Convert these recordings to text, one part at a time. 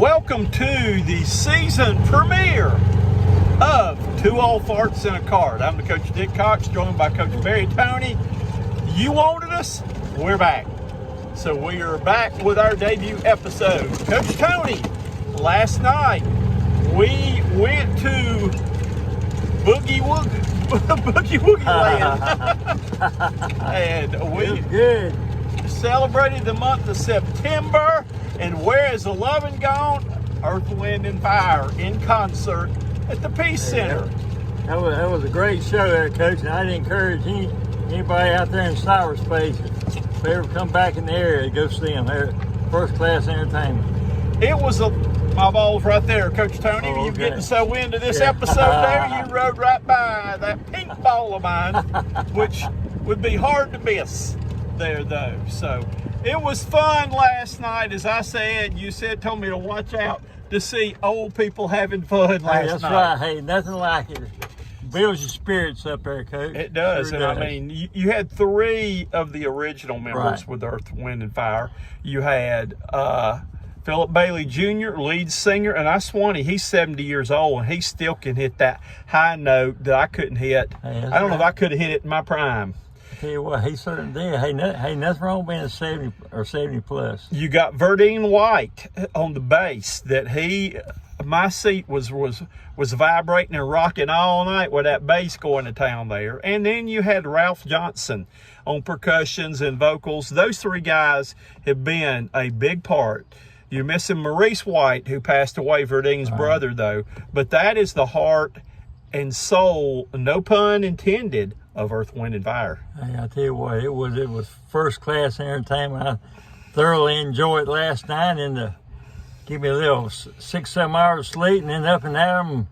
Welcome to the season premiere of Two Old Farts in a Cart. I'm the Coach Dick Cox, joined by Coach Barry Tony. You wanted us, we're back. So we are back with our debut episode. Coach Tony, last night we went to Boogie Woogie Land. And we good. Celebrated the month of September. And where is the loving gone? Earth, Wind, and Fire in concert at the Peace Center. That was a great show there, Coach, and I'd encourage anybody out there in cyberspace, if they ever come back in the area, to go see them. They're first-class entertainment. It was my balls right there, Coach Tony. Oh, You okay. getting so into this episode there, you rode right by that pink ball of mine, which would be hard to miss there, though. So it was fun last night. As I said, you told me to watch out to see old people having fun last night. That's right. Hey, nothing like it. Builds your spirits up there, Coach. It does. Sure And does. I mean, you had three of the original members Right. with Earth, Wind, and Fire. You had Philip Bailey Jr., lead singer, and I Swanee, he's 70 years old, and he still can hit that high note that I couldn't hit. Hey, I don't know if I could have hit it in my prime. Tell you what, he certainly did. Hey, nothing wrong with being a 70 or 70 plus. You got Verdine White on the bass. My seat was vibrating and rocking all night with that bass going to town there. And then you had Ralph Johnson on percussions and vocals. Those three guys have been a big part. You're missing Maurice White, who passed away, Verdine's brother, though. But that is the heart and soul, no pun intended, of Earth, Wind, and Fire. Hey, I tell you what, it was first class entertainment. I thoroughly enjoyed it last night, and give me a little 6-7 hours of sleep, and then up and at 'em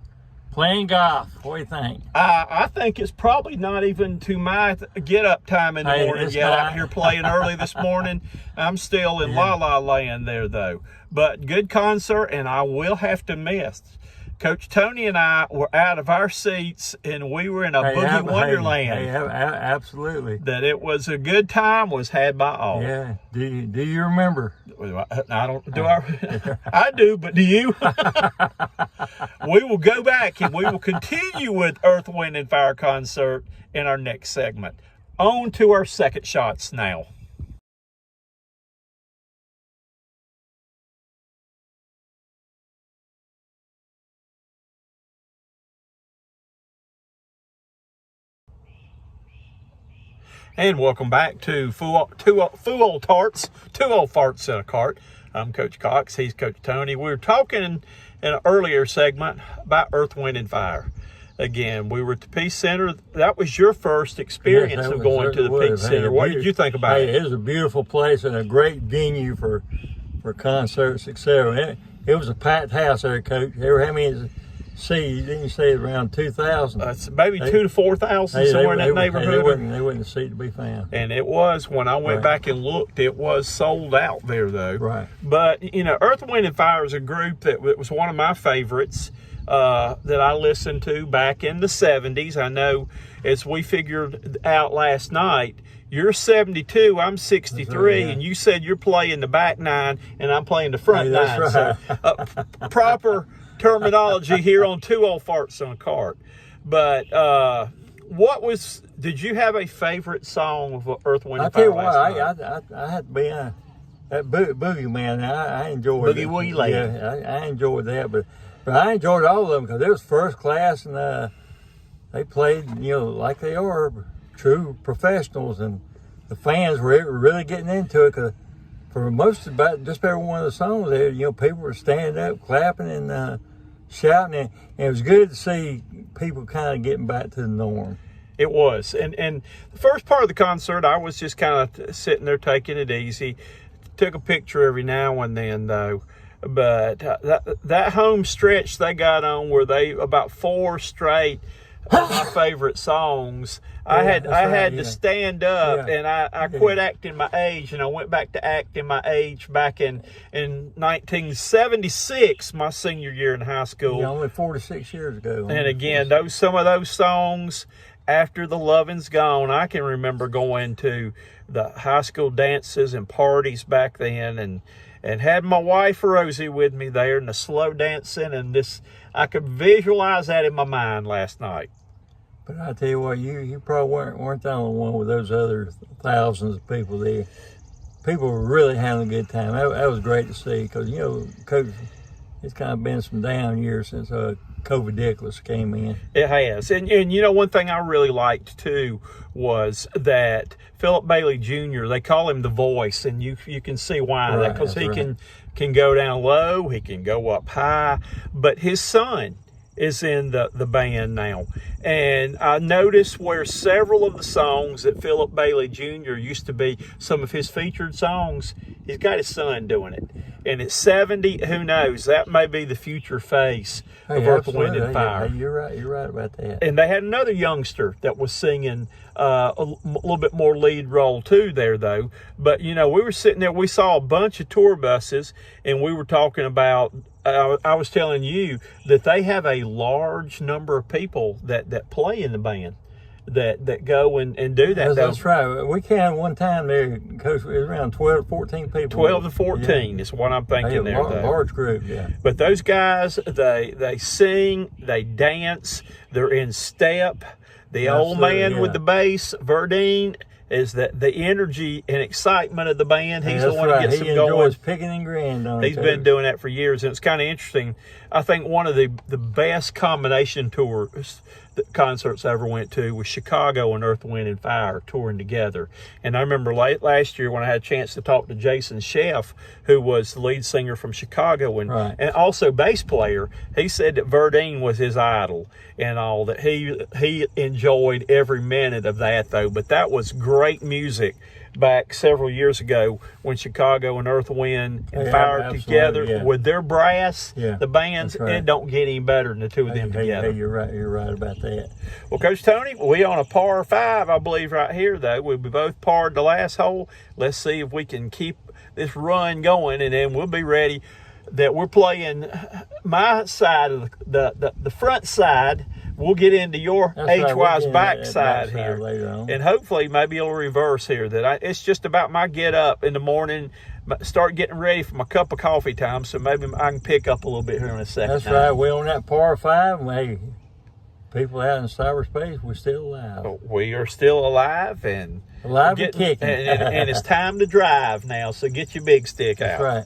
playing golf. What do you think? I think it's probably not even to my get-up time in the morning it's yet. not. Out here playing early this morning. I'm still in La La Land there, though. But good concert, and I will have to miss. Coach Tony and I were out of our seats, and we were in a boogie wonderland. Hey, absolutely. That it was a good time was had by all. Yeah. Do you remember? I don't. Do I? I do, but do you? We will go back and we will continue with Earth, Wind, and Fire concert in our next segment. On to our second shots now. And welcome back to Two Old Farts in a Cart. I'm Coach Cox. He's Coach Tony. We were talking in an earlier segment about Earth, Wind, and Fire. Again, we were at the Peace Center. That was your first experience of going to the Peace Center. What did you think about it? It was a beautiful place and a great venue for concerts, etc. It was a packed house there, Coach. Ever how many seats? Didn't you say around 2,000? It's maybe 2,000 to 4,000 somewhere in that neighborhood. They wasn't a seat to be found. And it was, when I went back and looked, it was sold out there, though. Right. But, Earth, Wind, and Fire is a group that was one of my favorites that I listened to back in the 70s. I know, as we figured out last night, you're 72, I'm 63, and you said you're playing the back nine, and I'm playing the front nine. Right. So, proper terminology here on Two Old Farts on a Cart. But did you have a favorite song of Earth, Wind, and Fire last night? I had to be that Boogie Man. I enjoyed Boogie it. Woogie Land. Yeah, I enjoyed that, but I enjoyed all of them because it was first class, and they played, like they are true professionals, and the fans were really getting into it. Cause for just about every one of the songs there, people were standing up, clapping, and shouting, and it was good to see people kind of getting back to the norm. It was. And the first part of the concert, I was just kind of sitting there taking it easy. Took a picture every now and then, though. But that home stretch they got on where they, about 4 straight of my favorite songs, I had to stand up, and I quit acting my age, and I went back to acting my age back in 1976, my senior year in high school. Only 46 years ago. And again, some of those songs after the loving's gone, I can remember going to the high school dances and parties back then, and had my wife Rosie with me there, and the slow dancing, and this, I could visualize that in my mind last night. But I tell you what, you probably weren't the only one with those other thousands of people there. People were really having a good time. That was great to see, because, Coach, it's kind of been some down years since COVID Dickless came in. It has. And one thing I really liked, too, was that Philip Bailey Jr., they call him the voice, and you can see why. Right, Because he right. can go down low, he can go up high, but his son is in the band now. And I noticed where several of the songs that Philip Bailey Jr. used to be some of his featured songs, he's got his son doing it. And at 70, who knows, that may be the future face of Earth, Wind, and Fire. Hey, you're right about that. And they had another youngster that was singing a little bit more lead role too there, though. But, we were sitting there, we saw a bunch of tour buses, and we were talking about, I was telling you that they have a large number of people that play in the band, that go and do that. That's right. We counted one time there, Coach, it was around 12 to 14 people. 12 to 14 is what I'm thinking there, though. Large group, yeah. But those guys, they sing, they dance, they're in step. The old man with the bass, Verdine, is that the energy and excitement of the band. He's the one who gets them going. He enjoys picking and grinning. He's been doing that for years, and it's kind of interesting. I think one of the best combination tours, concerts I ever went to was Chicago and Earth, Wind, and Fire touring together. And I remember last year when I had a chance to talk to Jason Sheff, who was the lead singer from Chicago and also bass player. He said that Verdine was his idol and all, that he enjoyed every minute of that, though. But that was great music back several years ago when Chicago and Earth, Wind, and Fire together with their brass, the bands, it don't get any better than the two of them together. Hey, you're right about that. Well, Coach Tony, we on a par 5, I believe, right here, though. We both parred the last hole. Let's see if we can keep this run going, and then we'll be ready. That we're playing my side of the front side. We'll get into your H-Wise backside here. Later on. And hopefully maybe it'll reverse here. It's just about my get up in the morning, start getting ready for my cup of coffee time, so maybe I can pick up a little bit here in a second. That's right. We're on that par 5. Hey, people out in cyberspace, we're still alive. We are still alive and kicking. and it's time to drive now, so get your big stick out. That's right.